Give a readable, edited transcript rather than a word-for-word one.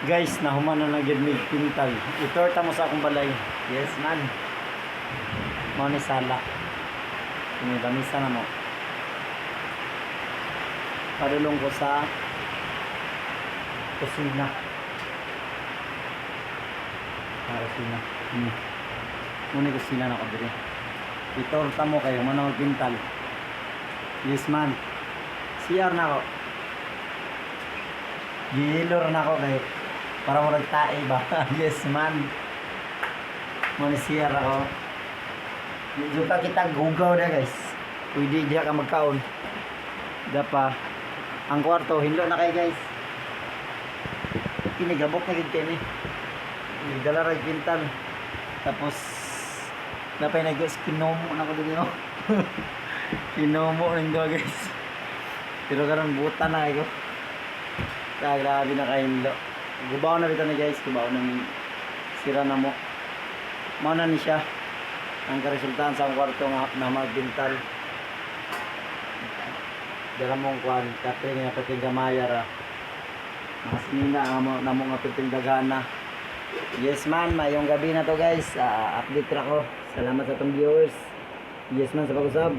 Guys, nahuman na nagyud mig pintal. Itorta mo sa akong balay. Yes man. Mo ni sala. Ini lamisa na mo. Padulong ko sa kusina. Kusina. Muna kusina na ko diri. Itorta mo kayo mo na magpintal. Yes man. CR na ako. Gilor na ako kay para mo nagtae ba? Yes man. Muna CR ako. Medyo ka kita gugaw na guys. Pwede diha ka magkaon. Dapa ang kwarto hinlo na kay guys. Kinigabok na gid kini. Dala ra pintal. Tapos napay nag-guys kinomo na ko dito. Kinomo rin do guys. Pero karon buta na ako. Grabe na kahinlo. Gubaw na bitaw ni guys, gubaw na ni sira na mo. Mao na ni siya ang karesultahan sa kwarto nga na magbintal. Dala mong kwan, katay nga pating gamaya ra. Masinina ang na mo nga piting dagana. Yes man, mayong gabi na to guys. Update ra ko. Salamat sa tong viewers. Yes man sa pag-usab.